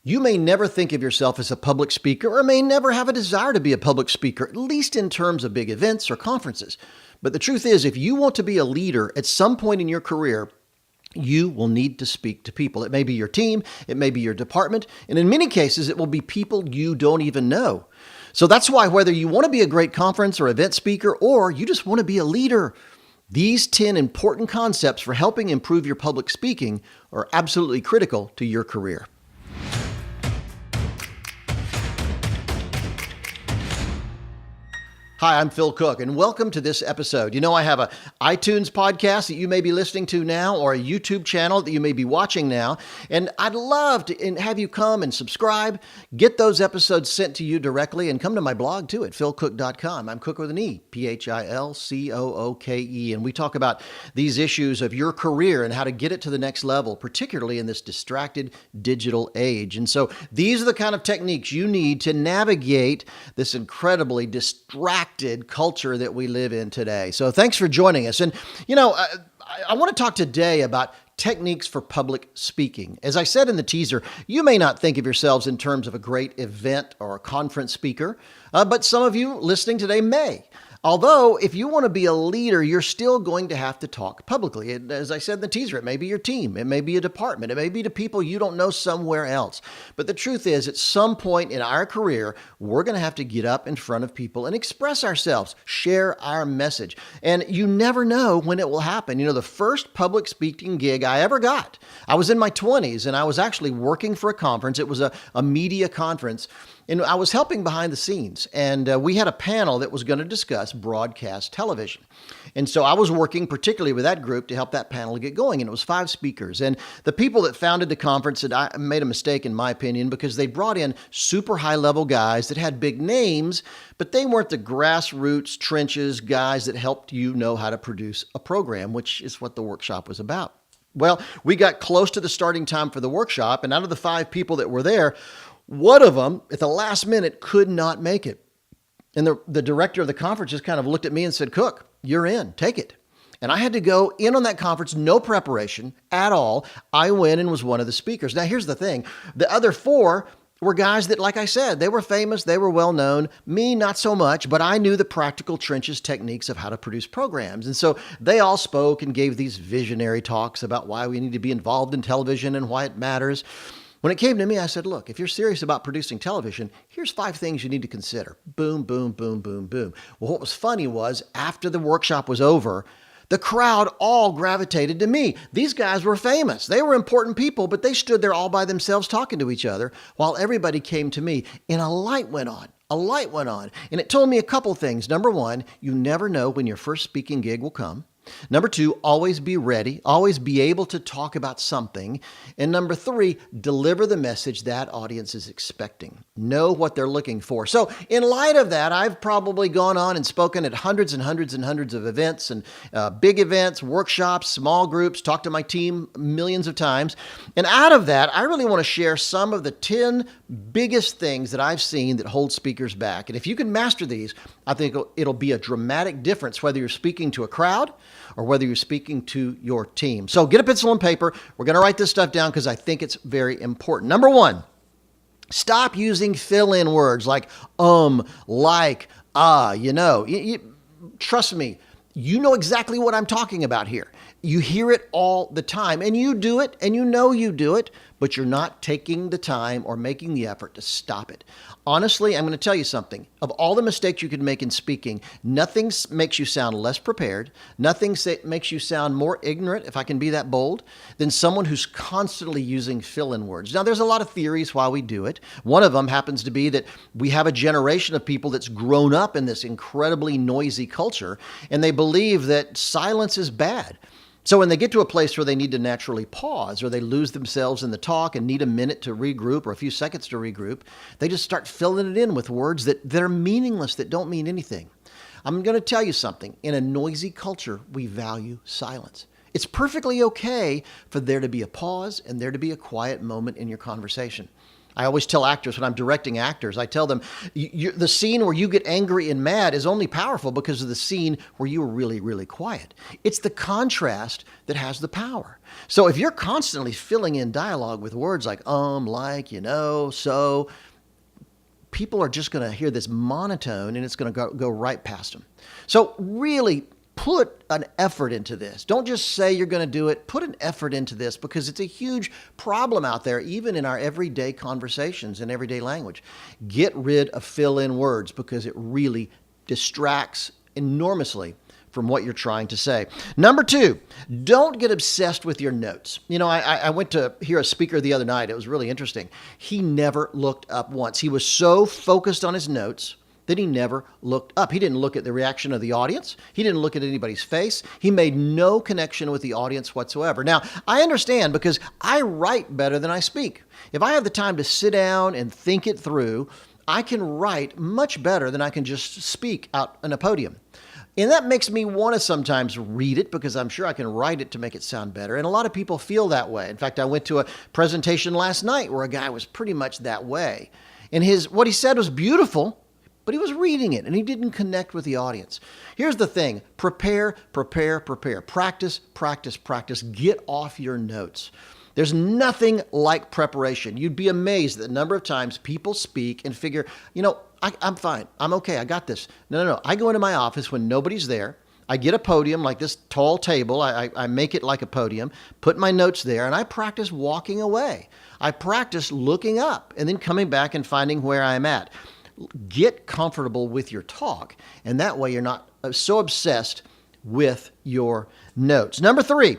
You may never think of yourself as a public speaker or may never have a desire to be a public speaker, at least in terms of big events or conferences. But the truth is, if you want to be a leader at some point in your career, you will need to speak to people. It may be your team, it may be your department, and in many cases, it will be people you don't even know. So that's why whether you want to be a great conference or event speaker, or you just want to be a leader, these 10 important concepts for helping improve your public speaking are absolutely critical to your career. Hi, I'm Phil Cook, and welcome to this episode. You know, I have an iTunes podcast that you may be listening to now, or a YouTube channel that you may be watching now, and I'd love to have you come and subscribe, get those episodes sent to you directly, and come to my blog too at philcook.com. I'm Cook with an E, Philcooke, and we talk about these issues of your career and how to get it to the next level, particularly in this distracted digital age. And so these are the kind of techniques you need to navigate this incredibly distracted culture that we live in today. So thanks for joining us. And, you know, I want to talk today about techniques for public speaking. As I said in the teaser, you may not think of yourselves in terms of a great event or a conference speaker, but some of you listening today may. Although, if you want to be a leader, you're still going to have to talk publicly. As I said in the teaser, it may be your team, it may be a department, it may be to people you don't know somewhere else. But the truth is, at some point in our career, we're going to have to get up in front of people and express ourselves, share our message. And you never know when it will happen. You know, the first public speaking gig I ever got, I was in my 20s and I was actually working for a conference. It was a media conference. And I was helping behind the scenes, and we had a panel that was going to discuss broadcast television. And so I was working particularly with that group to help that panel get going, and it was 5 speakers. And the people that founded the conference had made a mistake, in my opinion, because they brought in super high-level guys that had big names, but they weren't the grassroots, trenches guys that helped you know how to produce a program, which is what the workshop was about. Well, we got close to the starting time for the workshop, and out of the 5 people that were there, one of them, at the last minute, could not make it. And the director of the conference just kind of looked at me and said, "Cook, you're in, take it." And I had to go in on that conference, no preparation at all. I went and was one of the speakers. Now, here's the thing. The other 4 were guys that, like I said, they were famous, they were well known. Me, not so much, but I knew the practical trenches techniques of how to produce programs. And so they all spoke and gave these visionary talks about why we need to be involved in television and why it matters. When it came to me, I said, look, if you're serious about producing television, here's 5 things you need to consider. Boom, boom, boom, boom, boom. Well, what was funny was after the workshop was over, the crowd all gravitated to me. These guys were famous. They were important people, but they stood there all by themselves talking to each other while everybody came to me. And a light went on. A light went on. And it told me a couple things. Number 1, you never know when your first speaking gig will come. Number 2, always be ready, always be able to talk about something. And number 3, deliver the message that audience is expecting. Know what they're looking for. So in light of that, I've probably gone on and spoken at hundreds and hundreds and hundreds of events and big events, workshops, small groups, talked to my team millions of times. And out of that, I really want to share some of the 10 biggest things that I've seen that hold speakers back. And if you can master these, I think it'll be a dramatic difference whether you're speaking to a crowd or whether you're speaking to your team. So get a pencil and paper. We're going to write this stuff down because I think it's very important. Number 1, stop using fill-in words like like, you know. Trust me, you know exactly what I'm talking about here. You hear it all the time, and you do it, and you know you do it, but you're not taking the time or making the effort to stop it. Honestly, I'm going to tell you something. Of all the mistakes you could make in speaking, nothing makes you sound less prepared, nothing makes you sound more ignorant, if I can be that bold, than someone who's constantly using fill-in words. Now, there's a lot of theories why we do it. One of them happens to be that we have a generation of people that's grown up in this incredibly noisy culture, and they believe that silence is bad. So when they get to a place where they need to naturally pause or they lose themselves in the talk and need a minute to regroup or a few seconds to regroup, they just start filling it in with words that are meaningless, that don't mean anything. I'm going to tell you something. In a noisy culture, we value silence. It's perfectly okay for there to be a pause and there to be a quiet moment in your conversation. I always tell actors when I'm directing actors, I tell them, the scene where you get angry and mad is only powerful because of the scene where you were really, really quiet. It's the contrast that has the power. So if you're constantly filling in dialogue with words like, like, so, people are just going to hear this monotone and it's going to go right past them. So really put an effort into this. Don't just say you're going to do it. Put an effort into this because it's a huge problem out there, even in our everyday conversations and everyday language. Get rid of fill-in words because it really distracts enormously from what you're trying to say. Number 2, don't get obsessed with your notes. I went to hear a speaker the other night. It was really interesting. He never looked up once. He was so focused on his notes that he never looked up. He didn't look at the reaction of the audience. He didn't look at anybody's face. He made no connection with the audience whatsoever. Now, I understand because I write better than I speak. If I have the time to sit down and think it through, I can write much better than I can just speak out on a podium. And that makes me want to sometimes read it because I'm sure I can write it to make it sound better. And a lot of people feel that way. In fact, I went to a presentation last night where a guy was pretty much that way. And what he said was beautiful, but he was reading it and he didn't connect with the audience. Here's the thing. Prepare. Practice. Get off your notes. There's nothing like preparation. You'd be amazed at the number of times people speak and figure, I'm fine. I'm okay. I got this. No. I go into my office when nobody's there. I get a podium like this tall table. I make it like a podium, put my notes there, and I practice walking away. I practice looking up and then coming back and finding where I'm at. Get comfortable with your talk, and that way you're not so obsessed with your notes. Number 3,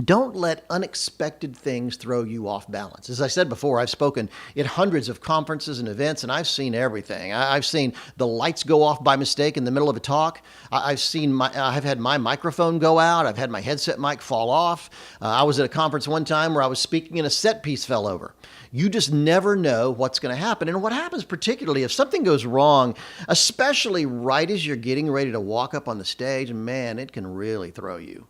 don't let unexpected things throw you off balance. As I said before, I've spoken at hundreds of conferences and events, and I've seen everything. I've seen the lights go off by mistake in the middle of a talk. I've had my microphone go out. I've had my headset mic fall off. I was at a conference one time where I was speaking and a set piece fell over. You just never know what's going to happen. And what happens particularly if something goes wrong, especially right as you're getting ready to walk up on the stage, man, it can really throw you.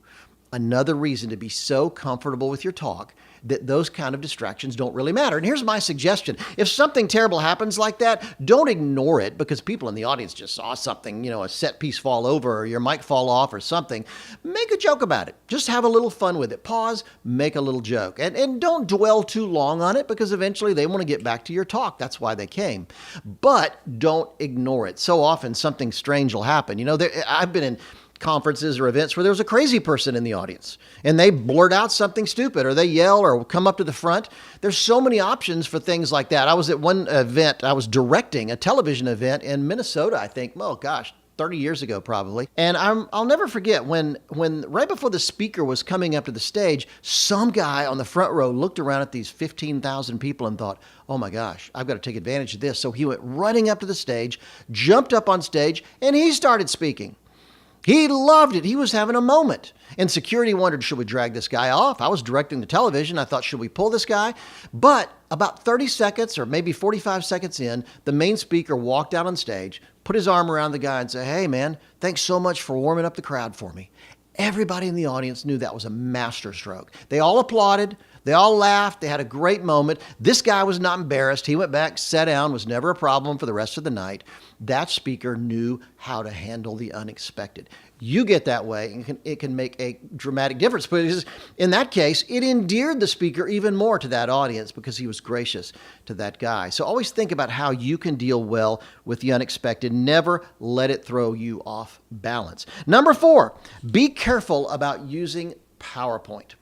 Another reason to be so comfortable with your talk that those kind of distractions don't really matter. And here's my suggestion. If something terrible happens like that, don't ignore it because people in the audience just saw something, a set piece fall over or your mic fall off or something. Make a joke about it. Just have a little fun with it. Pause, make a little joke. And don't dwell too long on it because eventually they want to get back to your talk. That's why they came. But don't ignore it. So often something strange will happen. I've been in conferences or events where there's a crazy person in the audience and they blurt out something stupid or they yell or come up to the front. There's so many options for things like that. I was at one event, I was directing a television event in Minnesota, I think, 30 years ago probably. And I'll never forget when right before the speaker was coming up to the stage, some guy on the front row looked around at these 15,000 people and thought, oh my gosh, I've got to take advantage of this. So he went running up to the stage, jumped up on stage, and he started speaking. He loved it. He was having a moment. And security wondered, should we drag this guy off? I was directing the television. I thought, should we pull this guy? But about 30 seconds or maybe 45 seconds in, the main speaker walked out on stage, put his arm around the guy and said, hey man, thanks so much for warming up the crowd for me. Everybody in the audience knew that was a masterstroke. They all applauded. They all laughed. They had a great moment. This guy was not embarrassed. He went back, sat down, was never a problem for the rest of the night. That speaker knew how to handle the unexpected. You get that way, and it can make a dramatic difference. But in that case, it endeared the speaker even more to that audience because he was gracious to that guy. So always think about how you can deal well with the unexpected. Never let it throw you off balance. Number 4, be careful about using PowerPoint.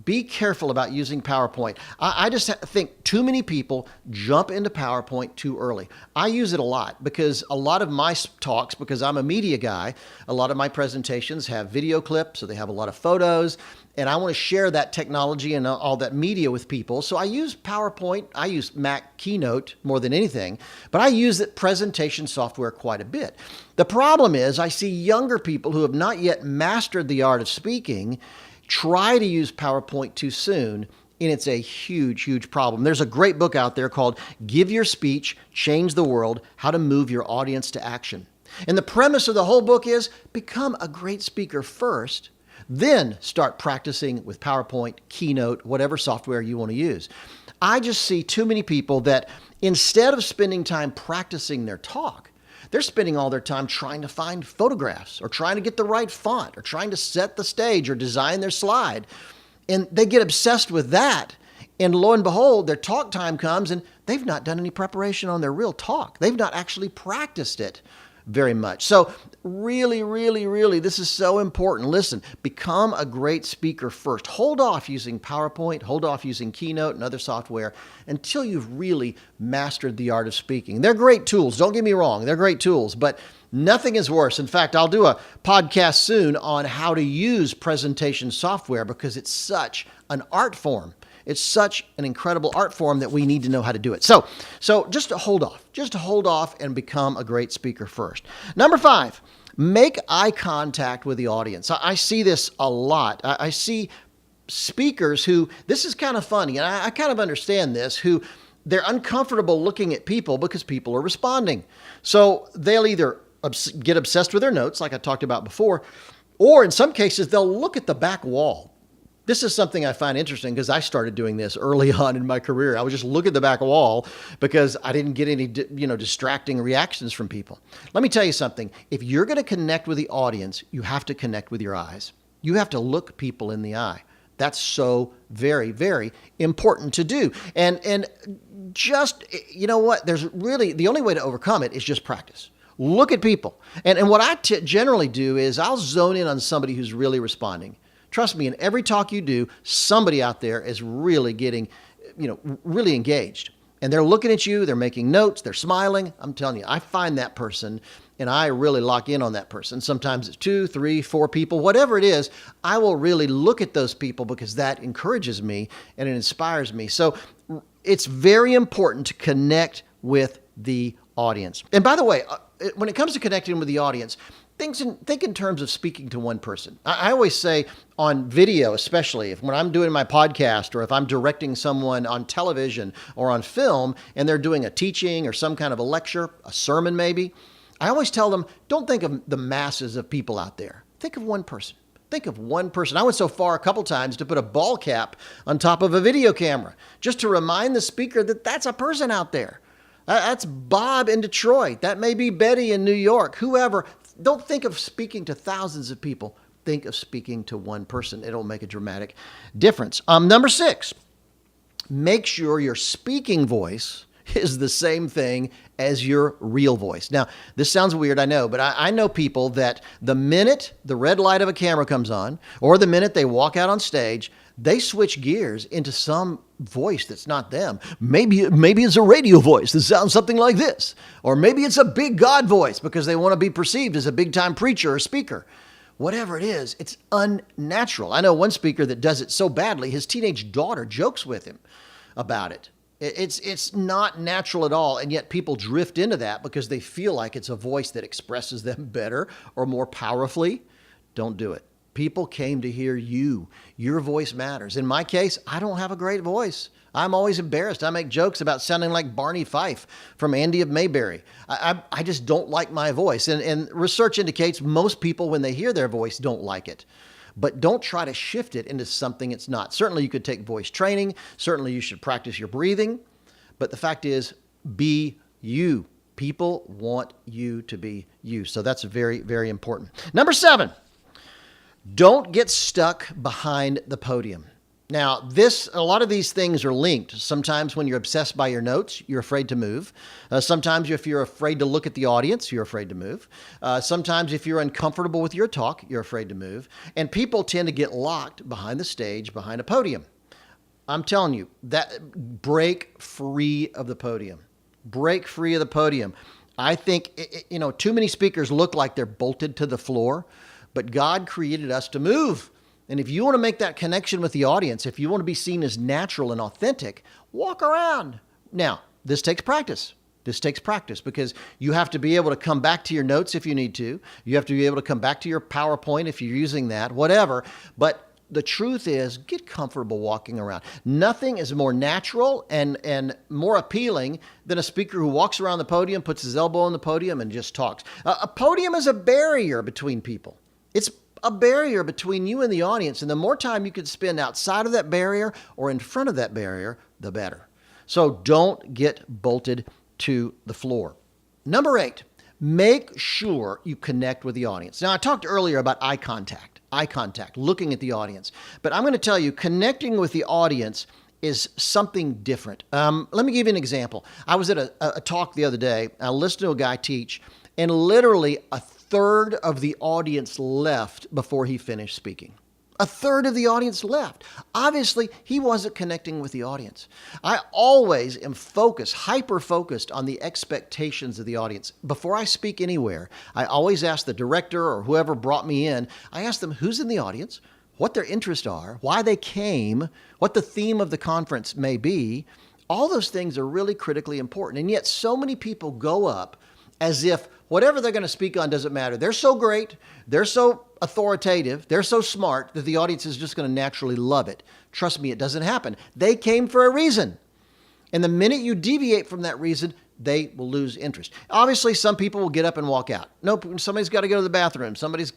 Be careful about using PowerPoint. I just think too many people jump into PowerPoint too early. I use it a lot because a lot of my talks, because I'm a media guy, a lot of my presentations have video clips, so they have a lot of photos, and I want to share that technology and all that media with people. So I use PowerPoint. I use Mac Keynote more than anything, but I use that presentation software quite a bit. The problem is I see younger people who have not yet mastered the art of speaking try to use PowerPoint too soon, and it's a huge, huge problem. There's a great book out there called Give Your Speech, Change the World, How to Move Your Audience to Action. And the premise of the whole book is become a great speaker first, then start practicing with PowerPoint, Keynote, whatever software you want to use. I just see too many people that instead of spending time practicing their talk, they're spending all their time trying to find photographs or trying to get the right font or trying to set the stage or design their slide. And they get obsessed with that. And lo and behold, their talk time comes and they've not done any preparation on their real talk. They've not actually practiced it very much. So really, really, really, this is so important. Listen, become a great speaker first. Hold off using PowerPoint, hold off using Keynote and other software until you've really mastered the art of speaking. They're great tools. Don't get me wrong. They're great tools, but nothing is worse. In fact, I'll do a podcast soon on how to use presentation software because it's such an art form. It's such an incredible art form that we need to know how to do it. So just to hold off and become a great speaker first. Number 5, make eye contact with the audience. I see this a lot. I see speakers who, this is kind of funny, and I kind of understand this, who they're uncomfortable looking at people because people are responding. So they'll either get obsessed with their notes, like I talked about before, or in some cases, they'll look at the back wall. This is something I find interesting because I started doing this early on in my career. I would just look at the back wall because I didn't get any, distracting reactions from people. Let me tell you something. If you're going to connect with the audience, you have to connect with your eyes. You have to look people in the eye. That's so very, very important to do. And just, there's really, the only way to overcome it is just practice. Look at people. And what I generally do is I'll zone in on somebody who's really responding. Trust me, in every talk you do, somebody out there is really getting, really engaged. And they're looking at you, they're making notes, they're smiling. I'm telling you, I find that person and I really lock in on that person. Sometimes it's 2, 3, 4 people, whatever it is, I will really look at those people because that encourages me and it inspires me. So it's very important to connect with the audience. And by the way, when it comes to connecting with the audience, think in terms of speaking to one person. I always say on video, especially when I'm doing my podcast or if I'm directing someone on television or on film and they're doing a teaching or some kind of a lecture, a sermon maybe, I always tell them, don't think of the masses of people out there. Think of one person. Think of one person. I went so far a couple times to put a ball cap on top of a video camera just to remind the speaker that that's a person out there. That's Bob in Detroit. That may be Betty in New York, whoever. Don't think of speaking to thousands of people. Think of speaking to one person. It'll make a dramatic difference. Number 6, make sure your speaking voice is the same thing as your real voice. Now, this sounds weird, I know, but I know people that the minute the red light of a camera comes on, or the minute they walk out on stage, they switch gears into some voice that's not them. Maybe it's a radio voice that sounds something like this. Or maybe it's a big God voice because they want to be perceived as a big-time preacher or speaker. Whatever it is, it's unnatural. I know one speaker that does it so badly, his teenage daughter jokes with him about it. It's not natural at all, and yet people drift into that because they feel like it's a voice that expresses them better or more powerfully. Don't do it. People came to hear you. Your voice matters. In my case, I don't have a great voice. I'm always embarrassed. I make jokes about sounding like Barney Fife from Andy of Mayberry. I just don't like my voice. And research indicates most people, when they hear their voice, don't like it. But don't try to shift it into something it's not. Certainly you could take voice training. Certainly you should practice your breathing. But the fact is, be you. People want you to be you. So that's very, very important. Number 7. Don't get stuck behind the podium. Now, a lot of these things are linked. Sometimes when you're obsessed by your notes, you're afraid to move. Sometimes if you're afraid to look at the audience, you're afraid to move. Sometimes if you're uncomfortable with your talk, you're afraid to move. And people tend to get locked behind the stage, behind a podium. I'm telling you, that break free of the podium. Break free of the podium. I think, too many speakers look like they're bolted to the floor. But God created us to move. And if you want to make that connection with the audience, if you want to be seen as natural and authentic, walk around. Now, this takes practice. This takes practice because you have to be able to come back to your notes if you need to. You have to be able to come back to your PowerPoint if you're using that, whatever. But the truth is, get comfortable walking around. Nothing is more natural and more appealing than a speaker who walks around the podium, puts his elbow on the podium, and just talks. A podium is a barrier between people. It's a barrier between you and the audience. And the more time you can spend outside of that barrier or in front of that barrier, the better. So don't get bolted to the floor. Number 8, make sure you connect with the audience. Now, I talked earlier about eye contact, looking at the audience. But I'm going to tell you, connecting with the audience is something different. Let me give you an example. I was at a talk the other day. I listened to a guy teach, and literally a third of the audience left before he finished speaking. A third of the audience left. Obviously, he wasn't connecting with the audience. I always am hyper-focused on the expectations of the audience. Before I speak anywhere, I always ask the director or whoever brought me in, I ask them who's in the audience, what their interests are, why they came, what the theme of the conference may be. All those things are really critically important. And yet so many people go up as if whatever they're going to speak on doesn't matter. They're so great, they're so authoritative, they're so smart that the audience is just going to naturally love it. Trust me, it doesn't happen. They came for a reason. And the minute you deviate from that reason, they will lose interest. Obviously, some people will get up and walk out. Nope, somebody's got to go to the bathroom. Somebody's,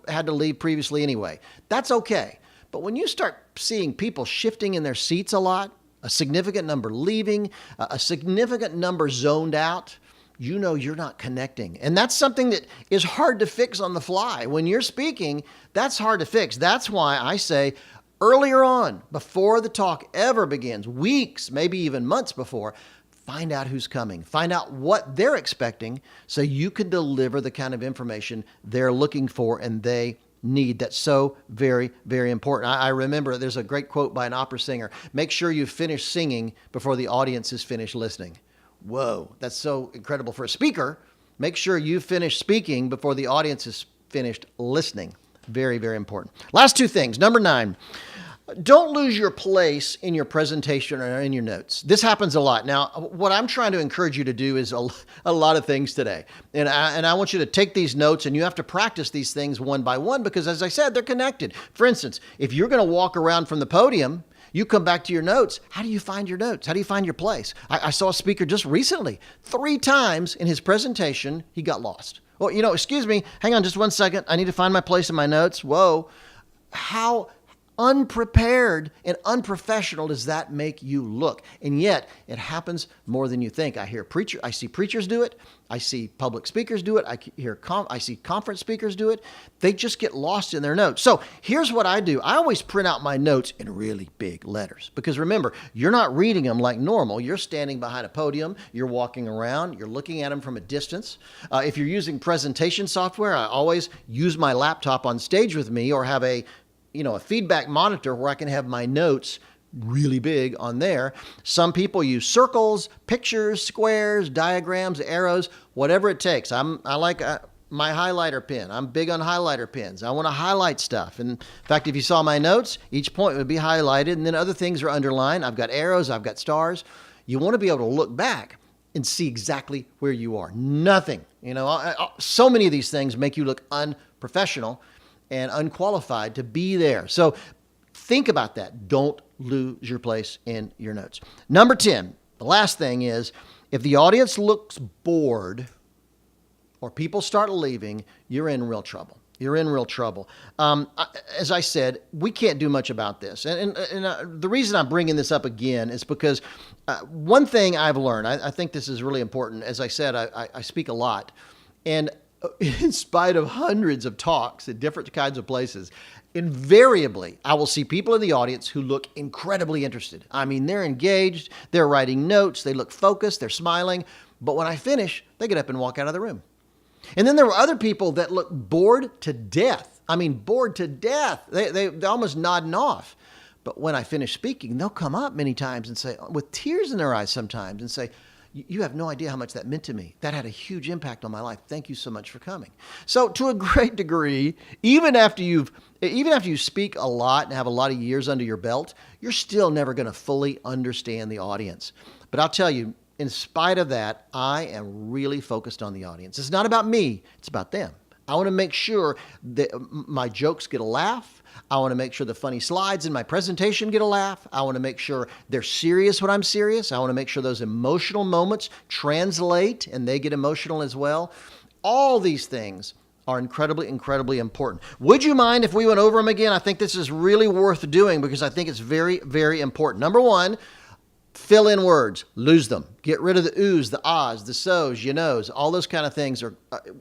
had to leave previously anyway. That's okay. But when you start seeing people shifting in their seats a lot, a significant number leaving, a significant number zoned out, you're not connecting. And that's something that is hard to fix on the fly. When you're speaking, that's hard to fix. That's why I say earlier on, before the talk ever begins, weeks, maybe even months before, find out who's coming. Find out what they're expecting so you can deliver the kind of information they're looking for and they need. That's so very, very important. I remember there's a great quote by an opera singer, make sure you finish singing before the audience is finished listening. Whoa, that's so incredible for a speaker. Make sure you finish speaking before the audience is finished listening. Very, very important. Last 2 things. Number 9, don't lose your place in your presentation or in your notes. This happens a lot. Now, what I'm trying to encourage you to do is a lot of things today. And I want you to take these notes, and you have to practice these things one by one because, as I said, they're connected. For instance, if you're going to walk around from the podium, you come back to your notes. How do you find your notes? How do you find your place? I saw a speaker just recently, 3 times in his presentation, he got lost. Well, excuse me, hang on just 1 second. I need to find my place in my notes. Whoa. How unprepared and unprofessional does that make you look? And yet it happens more than you think. I see preachers do it. I see public speakers do it. I see conference speakers do it. They just get lost in their notes. So here's what I do. I always print out my notes in really big letters because remember, you're not reading them like normal. You're standing behind a podium. You're walking around. You're looking at them from a distance. If you're using presentation software, I always use my laptop on stage with me or have a feedback monitor where I can have my notes really big on there. Some people use circles, pictures, squares, diagrams, arrows, whatever it takes. I like my highlighter pen. I'm big on highlighter pens. I want to highlight stuff. And in fact, if you saw my notes, each point would be highlighted and then other things are underlined. I've got arrows, I've got stars. You want to be able to look back and see exactly where you are. Nothing. So many of these things make you look unprofessional and unqualified to be there. So think about that. Don't lose your place in your notes. Number 10, the last thing is, if the audience looks bored or people start leaving, you're in real trouble. You're in real trouble. As I said, we can't do much about this. And the reason I'm bringing this up again is because one thing I've learned, I think this is really important. As I said, I speak a lot. And in spite of hundreds of talks at different kinds of places, invariably, I will see people in the audience who look incredibly interested. I mean, they're engaged, they're writing notes, they look focused, they're smiling. But when I finish, they get up and walk out of the room. And then there were other people that look bored to death. I mean, bored to death. They're almost nodding off. But when I finish speaking, they'll come up many times and say, with tears in their eyes sometimes, and say, you have no idea how much that meant to me. That had a huge impact on my life. Thank you so much for coming. So to a great degree, even after you speak a lot and have a lot of years under your belt, you're still never going to fully understand the audience. But I'll tell you, in spite of that, I am really focused on the audience. It's not about me. It's about them. I want to make sure that my jokes get a laugh. I want to make sure the funny slides in my presentation get a laugh. I want to make sure they're serious when I'm serious. I want to make sure those emotional moments translate and they get emotional as well. All these things are incredibly, incredibly important. Would you mind if we went over them again? I think this is really worth doing because I think it's very, very important. Number 1, Fill in words, lose them. Get rid of the oohs, the ahs, the so's, you knows, all those kind of things are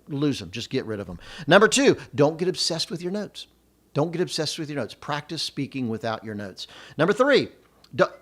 lose them. Just get rid of them. Number 2, don't get obsessed with your notes. Don't get obsessed with your notes. Practice speaking without your notes. Number 3,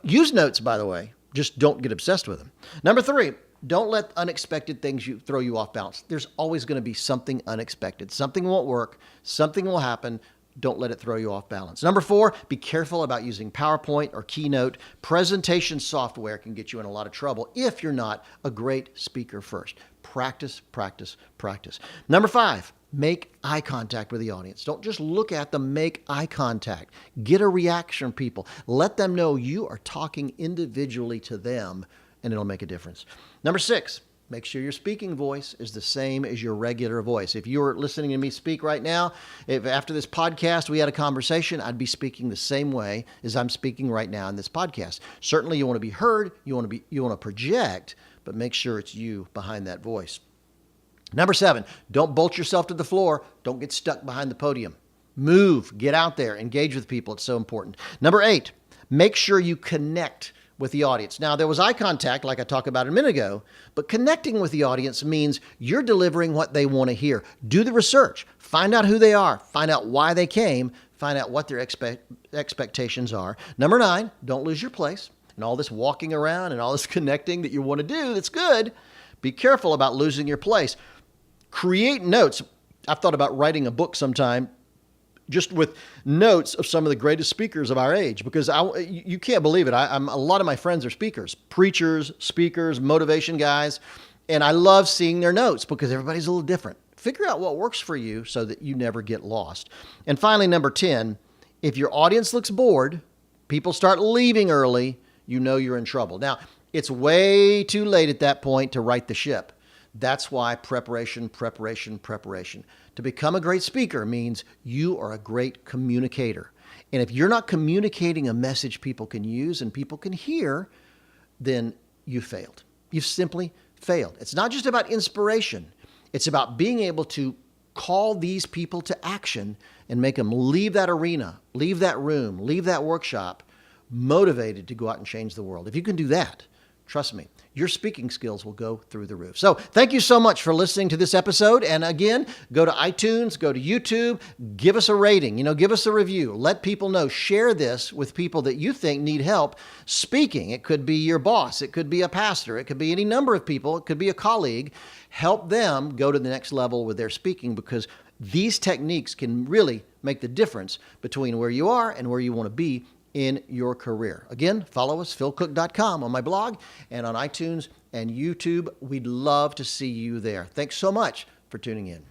use notes, by the way. Just don't get obsessed with them. Number 3, don't let unexpected things throw you off balance. There's always going to be something unexpected. Something won't work. Something will happen. Don't let it throw you off balance. Number 4, be careful about using PowerPoint or Keynote. Presentation software can get you in a lot of trouble if you're not a great speaker first. Practice, practice, practice. Number 5, make eye contact with the audience. Don't just look at them, make eye contact. Get a reaction from people. Let them know you are talking individually to them, and it'll make a difference. Number 6, make sure your speaking voice is the same as your regular voice. If you're listening to me speak right now, if after this podcast we had a conversation, I'd be speaking the same way as I'm speaking right now in this podcast. Certainly you want to be heard, you want to project, but make sure it's you behind that voice. Number 7, don't bolt yourself to the floor. Don't get stuck behind the podium. Move, get out there, engage with people. It's so important. Number 8, make sure you connect with the audience. Now, there was eye contact, like I talked about a minute ago, but connecting with the audience means you're delivering what they want to hear. Do the research. Find out who they are. Find out why they came. Find out what their expectations are. Number 9, don't lose your place. And all this walking around and all this connecting that you want to do, that's good. Be careful about losing your place. Create notes. I've thought about writing a book sometime just with notes of some of the greatest speakers of our age, because you can't believe it. A lot of my friends are speakers, preachers, speakers, motivation guys, and I love seeing their notes because everybody's a little different. Figure out what works for you so that you never get lost. And finally, number 10, if your audience looks bored, people start leaving early, you know you're in trouble. Now, it's way too late at that point to right the ship. That's why preparation, preparation, preparation. To become a great speaker means you are a great communicator. And if you're not communicating a message people can use and people can hear, then you failed. You've simply failed. It's not just about inspiration. It's about being able to call these people to action and make them leave that arena, leave that room, leave that workshop, motivated to go out and change the world. If you can do that, trust me, your speaking skills will go through the roof. So thank you so much for listening to this episode. And again, go to iTunes, go to YouTube, give us a rating, give us a review. Let people know. Share this with people that you think need help speaking. It could be your boss. It could be a pastor. It could be any number of people. It could be a colleague. Help them go to the next level with their speaking, because these techniques can really make the difference between where you are and where you want to be in your career. Again, follow us, philcook.com, on my blog and on iTunes and YouTube. We'd love to see you there. Thanks so much for tuning in.